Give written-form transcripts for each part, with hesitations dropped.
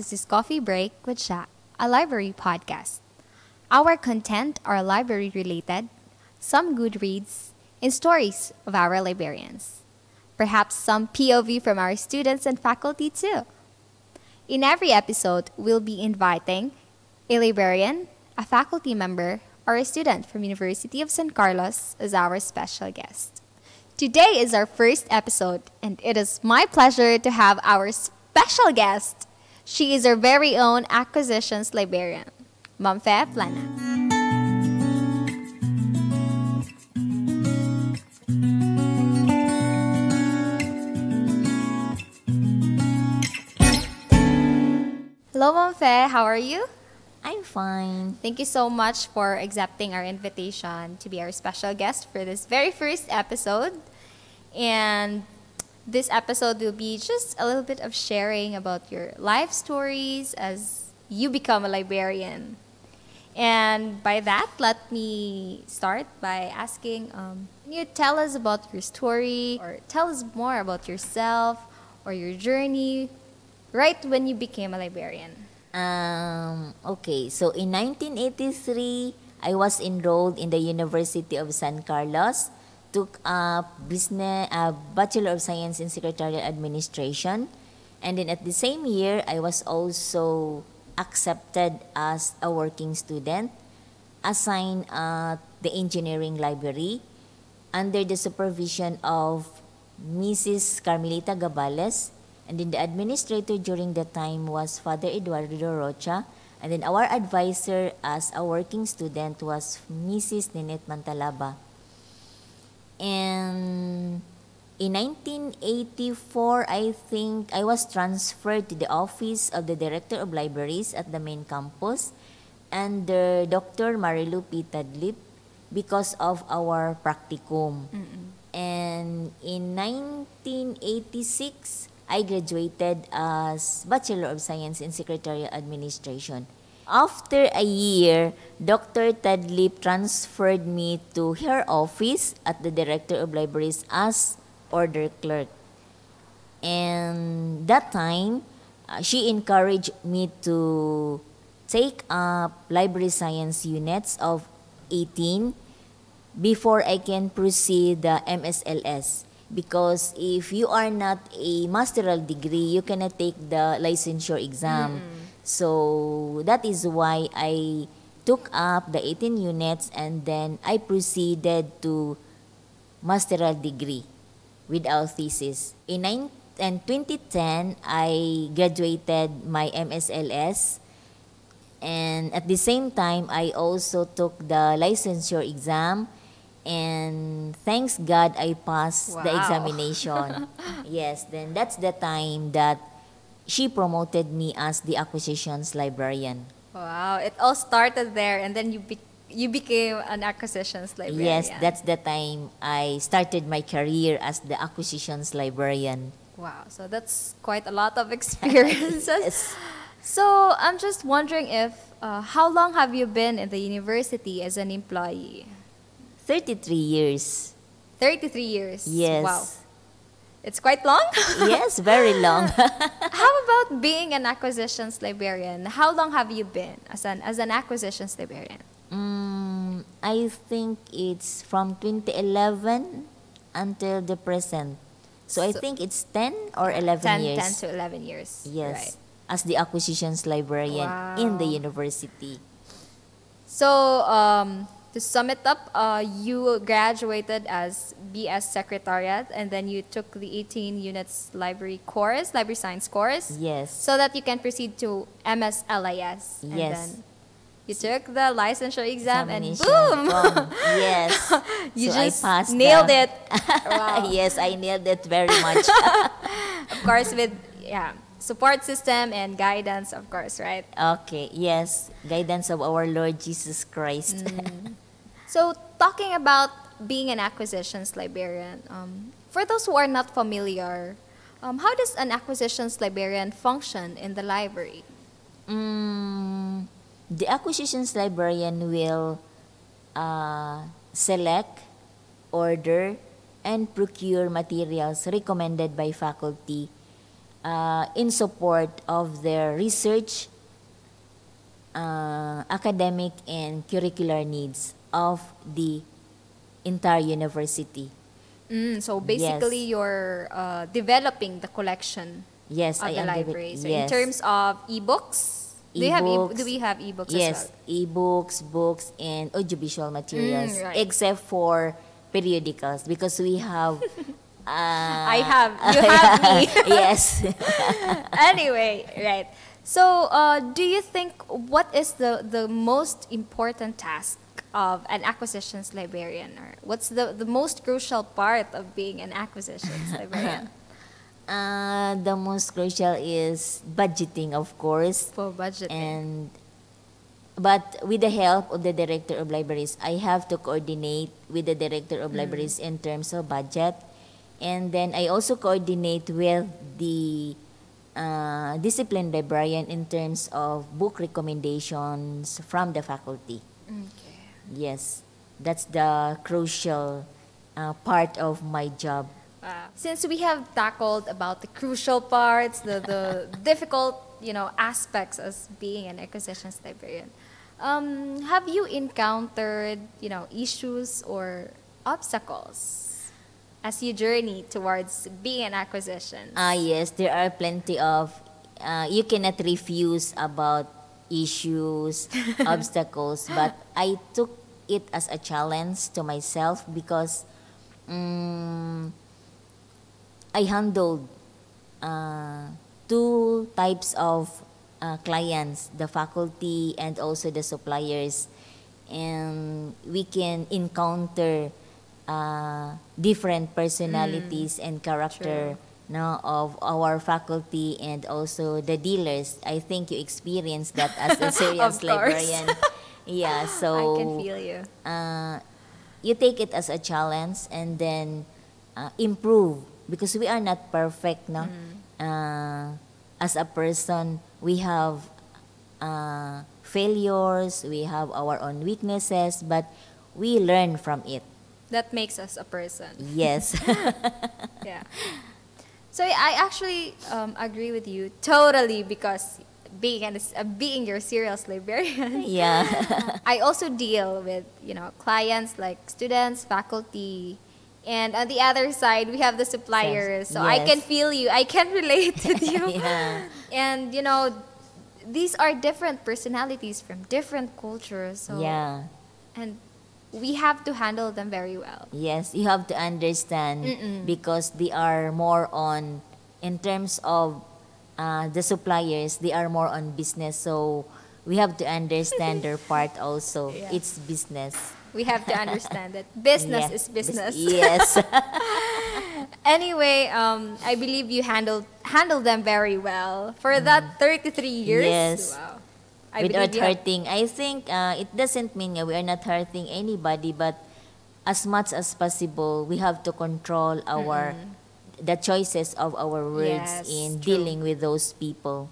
This is Coffee Break with Shaq, a library podcast. Our content are library related, some good reads, and stories of our librarians. Perhaps some POV from our students and faculty too. In every episode, we'll be inviting a librarian, a faculty member, or a student from University of San Carlos as our special guest. Today is our first episode, and it is my pleasure to have our special guest. She is our very own Acquisitions Librarian, Ma'am Fe Planas. Hello, Ma'am Fe. How are you? I'm fine. Thank you so much for accepting our invitation to be our special guest for this very first episode. And this episode will be just a little bit of sharing about your life stories as you become a librarian. And by that, let me start by asking, can you tell us about your story or tell us more about yourself or your journey right when you became a librarian? Okay, so in 1983, I was enrolled in the University of San Carlos, took up Bachelor of Science in Secretarial Administration, and then at the same year, I was also accepted as a working student, assigned at the Engineering Library under the supervision of Mrs. Carmelita Gabales. And then the administrator during that time was Father Eduardo Rocha. And then our advisor as a working student was Mrs. Ninette Mantalaba. And in 1984, I think I was transferred to the office of the Director of Libraries at the main campus under Dr. Marilu P. Tadlip because of our practicum. And in 1986, I graduated as Bachelor of Science in Secretarial Administration. After a year, Dr. Tadlip transferred me to her office at the Director of Libraries as order clerk. And that time, she encouraged me to take up library science units of 18 before I can proceed the MSLS. Because if you are not a masteral degree, you cannot take the licensure exam. So that is why I took up the 18 units and then I proceeded to masteral degree without thesis. In 2010, I graduated my MSLS, and at the same time, I also took the licensure exam. And thanks God, I passed the examination. Yes, then that's the time that she promoted me as the Acquisitions Librarian. Wow, it all started there and then you became an Acquisitions Librarian. Yes, that's the time I started my career as the Acquisitions Librarian. Wow, so that's quite a lot of experiences. Yes. So I'm just wondering if, how long have you been in the university as an employee? 33 years. 33 years? Yes. Wow. It's quite long? Yes, very long. How about being an acquisitions librarian? How long have you been as an acquisitions librarian? I think it's from 2011 until the present. So I think it's 10 or 11 years. 10 to 11 years. Yes. Right. As the acquisitions librarian in the university. So, to sum it up, you graduated as BS Secretariat and then you took the 18 units library science course. Yes. So that you can proceed to MSLIS. And Yes. then you took the licensure exam and Examination. boom! Yes. You So just I passed nailed it. Wow. Yes, I nailed it very much. Of course, with support system and guidance, of course, right? Okay, yes. Guidance of our Lord Jesus Christ. So, talking about being an acquisitions librarian, for those who are not familiar, how does an acquisitions librarian function in the library? The acquisitions librarian will select, order, and procure materials recommended by faculty in support of their research, academic, and curricular needs of the entire university. So Yes. basically, you're developing the collection Yes, of I the am library. So in yes. terms of ebooks, do Ebooks, we have ebooks as well? yes, ebooks, books, and audiovisual materials, Right. except for periodicals because we have. You have me. Yes. Anyway, right. So, do you think what is the most important task of an acquisitions librarian, or what's the most crucial part of being an acquisitions librarian? The most crucial is budgeting, of course, For budgeting. and but with the help of the director of libraries, I have to coordinate with the director of libraries in terms of budget, and then I also coordinate with the discipline librarian in terms of book recommendations from the faculty. Okay. Yes, that's the crucial part of my job. Since we have tackled about the crucial parts, the difficult, aspects as being an acquisitions librarian, have you encountered, issues or obstacles as you journey towards being an acquisition? Yes, there are plenty of, you cannot refuse about issues, obstacles, but I took it as a challenge to myself because I handled two types of clients, the faculty and also the suppliers, and we can encounter different personalities and character no, of our faculty and also the dealers. I think you experienced that as a serious Of course. librarian. Yeah, I so can feel you. you take it as a challenge and then improve because we are not perfect, no? As a person, we have failures, we have our own weaknesses, but we learn from it. That makes us a person. Yes. Yeah. So I actually agree with you totally because being your serious librarian, Yeah. I also deal with clients like students, faculty, and on the other side we have the suppliers. So I Yes. can feel you. I can relate with you. Yeah. And these are different personalities from different cultures. So Yeah. and we have to handle them very well. Yes, you have to understand because they are more on, in terms of the suppliers, they are more on business. So we have to understand their part also. Yeah. It's business. We have to understand that business Yeah. is business. Yes. Anyway, I believe you handled them very well for that 33 years. Yes. Wow. I Without believe you have- hurting. I think it doesn't mean we are not hurting anybody, but as much as possible, we have to control the choices of our words Yes, in true. dealing with those people.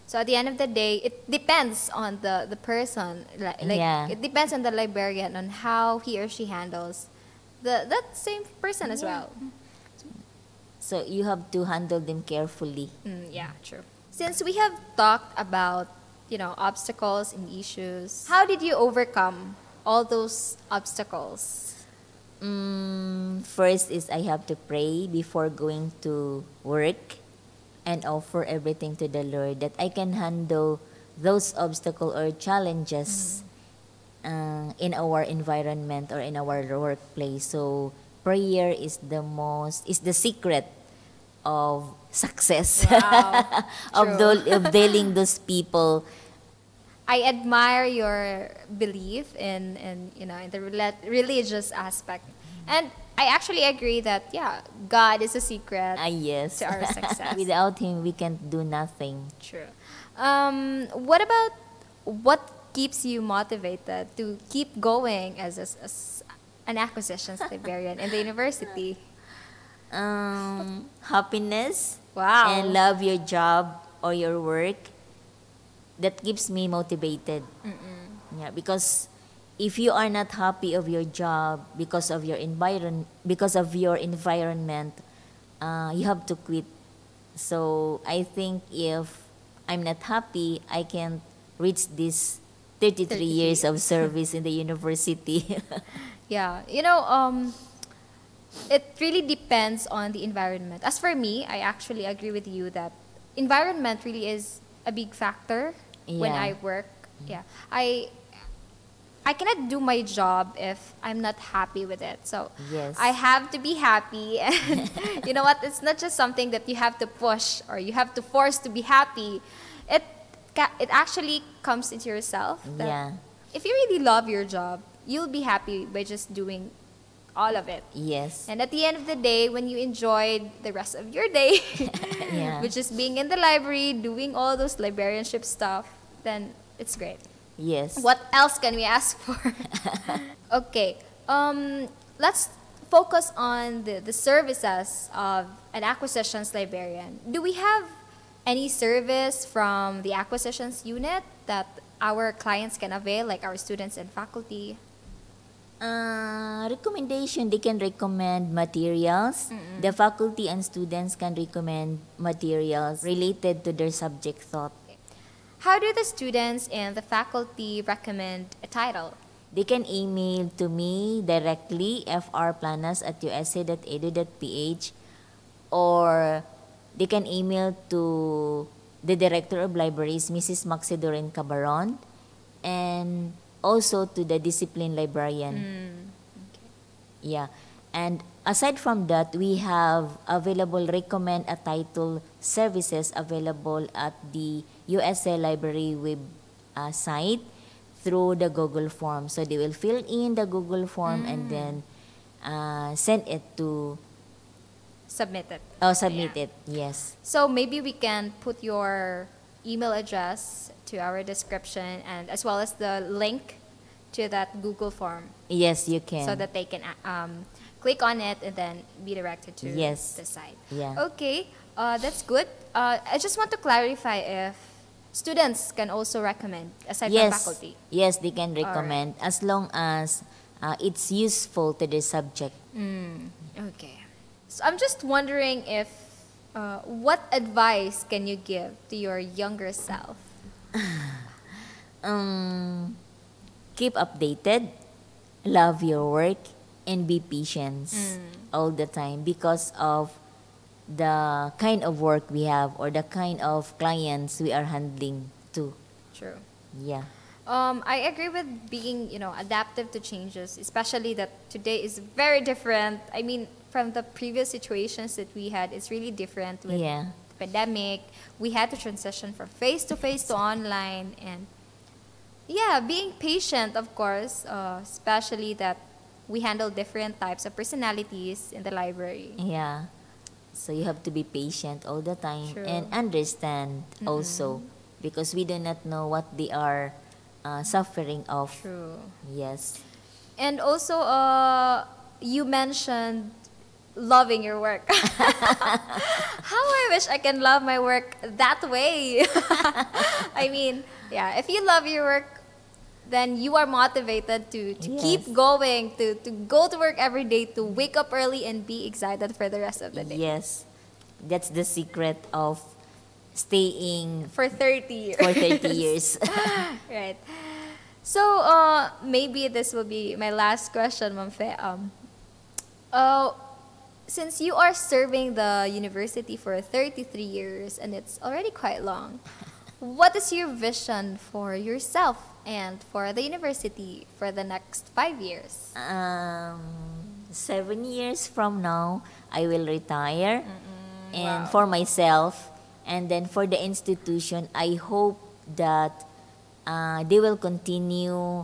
So at the end of the day, it depends on the person. Yeah. It depends on the librarian on how he or she handles that same person as well. So you have to handle them carefully. Yeah, true. Since we have talked about obstacles and issues, how did you overcome all those obstacles? First is I have to pray before going to work and offer everything to the Lord that I can handle those obstacles or challenges in our environment or in our workplace. So prayer is the secret of success Wow, of dealing those people. I admire your belief in the religious aspect, and I actually agree that God is a secret Yes. to our success. Without him, we can't do nothing. True. What about what keeps you motivated to keep going as an acquisitions librarian in the university? Happiness Wow. and love your job or your work. That keeps me motivated. Yeah, because if you are not happy of your job because of your environment, you have to quit So I think if I'm not happy, I can't reach this 33 33 years of years. service in the university. Yeah, it really depends on the environment. As for me, I actually agree with you that environment really is a big factor when Yeah. I work. Yeah, I cannot do my job if I'm not happy with it. So Yes. I have to be happy, and you know what? It's not just something that you have to push or you have to force to be happy. It it actually comes into yourself. That Yeah. if you really love your job, you'll be happy by just doing all of it. Yes. And at the end of the day, when you enjoyed the rest of your day, Yeah. which is being in the library, doing all those librarianship stuff, then it's great. Yes. What else can we ask for? Okay, let's focus on the services of an acquisitions librarian. Do we have any service from the acquisitions unit that our clients can avail, like our students and faculty? Recommendation, they can recommend materials. The faculty and students can recommend materials related to their subject thought. How do the students and the faculty recommend a title? They can email to me directly, frplanas@usa.edu.ph, or they can email to the Director of Libraries, Mrs. Maxidoren Cabaron, and also to the Discipline Librarian. Yeah. And aside from that, we have available recommend a title services available at the USA Library web site through the Google form. So they will fill in the Google form and then send it to, Submit it. submit Yeah. it. Yes. So maybe we can put your email address to our description and as well as the link to that Google form Yes, you can. so that they can click on it and then be directed to Yes. the site. Yeah. Okay, that's good. I just want to clarify if students can also recommend aside from faculty. Yes, they can recommend as long as it's useful to the subject. Okay. So I'm just wondering if what advice can you give to your younger self? Keep updated, love your work, and be patient all the time because of the kind of work we have or the kind of clients we are handling too. True. Yeah. I agree with being, adaptive to changes, especially that today is very different. I mean, from the previous situations that we had, it's really different with Yeah. the pandemic. We had to transition from face-to-face to online. And yeah, being patient, of course, especially that we handle different types of personalities in the library. Yeah. So you have to be patient all the time True. and understand also because we do not know what they are suffering of. True. Yes. And also, you mentioned loving your work. How I wish I can love my work that way. I mean, yeah, if you love your work, then you are motivated to Yes. keep going, to go to work every day, to wake up early and be excited for the rest of the day. Yes. That's the secret of staying For 30 years. for 30 years. Right. So, maybe this will be my last question, Ma'am Fe. Since you are serving the university for 33 years and it's already quite long, what is your vision for yourself and for the university for the next 5 years? 7 years from now, I will retire. And for myself, and then for the institution, I hope that they will continue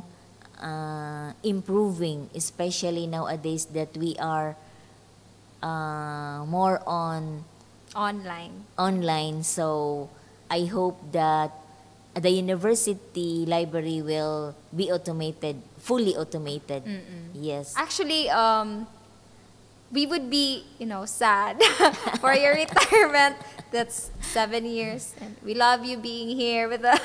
improving, especially nowadays that we are more on online. So I hope that the university library will be automated, fully automated. Yes. Actually, we would be, sad for your retirement. That's 7 years, and we love you being here with us.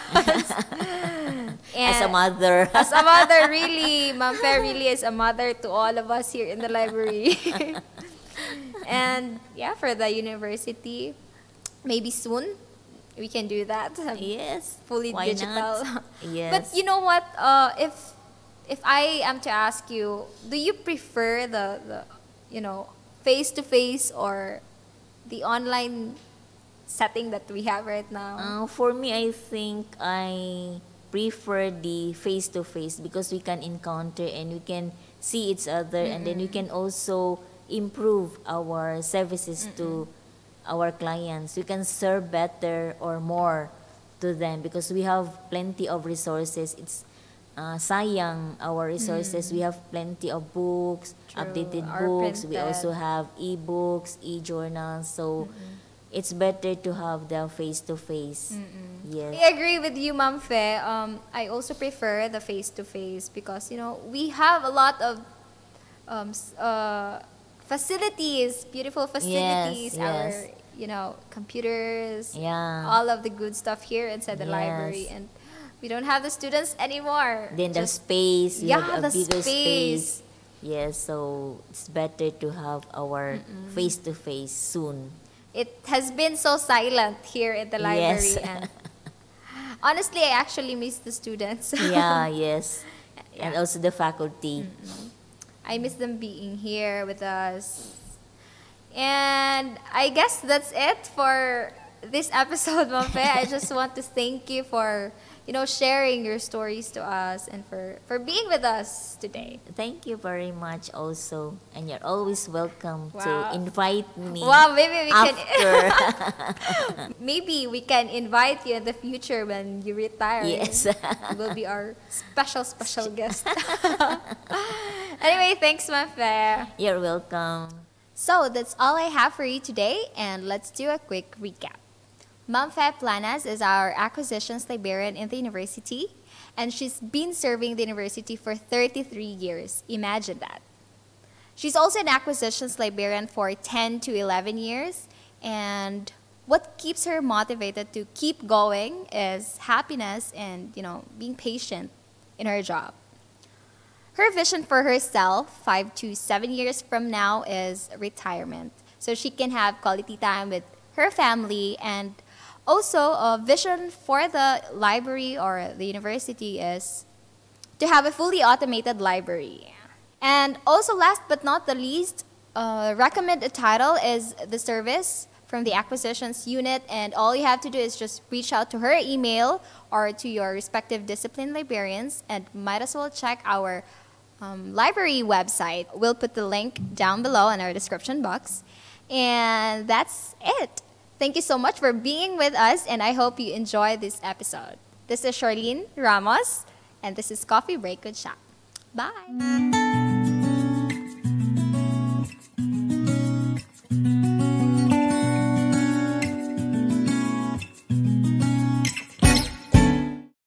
As a And mother. as a mother, really, Ma'am Fair really is a mother to all of us here in the library. And yeah, for the university, maybe soon we can do that. Yes. Fully Why digital. not? Yes. But you know what? If I am to ask you, do you prefer the face to face or the online setting that we have right now? For me, I think I prefer the face to face because we can encounter and we can see each other, and then we can also improve our services to our clients. We can serve better or more to them because we have plenty of resources. It's sayang our resources. We have plenty of books, True. updated Our books. We printed. also have e-books, e-journals. So it's better to have the face-to-face. Yes. I agree with you, Ma'am Fe. I also prefer the face-to-face because, we have a lot of facilities, beautiful facilities, yes. our, computers, Yeah. all of the good stuff here inside the Yes. library. And we don't have the students anymore. Then the Just- space, we yeah, have a the bigger space. space. Yes, so it's better to have our face-to-face soon. It has been so silent here at the library. Yes. And honestly, I actually miss the students. Yeah, yes. And Yeah. also the faculty. I miss them being here with us. And I guess that's it for this episode, Mampe. I just want to thank you for, sharing your stories to us and for being with us today. Thank you very much also. And you're always welcome Wow. to invite me Wow, maybe we after. maybe we can invite you in the future when you retire. Yes. You will be our special guest. Anyway, thanks, Mampe. You're welcome. So that's all I have for you today, and let's do a quick recap. Mamfe Planas is our acquisitions librarian in the university, and she's been serving the university for 33 years. Imagine that. She's also an acquisitions librarian for 10 to 11 years, and what keeps her motivated to keep going is happiness and, being patient in her job. Her vision for herself 5 to 7 years from now is retirement, so she can have quality time with her family. And also a vision for the library or the university is to have a fully automated library. And also, last but not the least, recommend a title is the service from the acquisitions unit, and all you have to do is just reach out to her email or to your respective discipline librarians, and might as well check our library website. We'll put the link down below in our description box. And that's it. Thank you so much for being with us, and I hope you enjoyed this episode. This is Charlene Ramos, and this is Coffee Break with Shaq. Bye.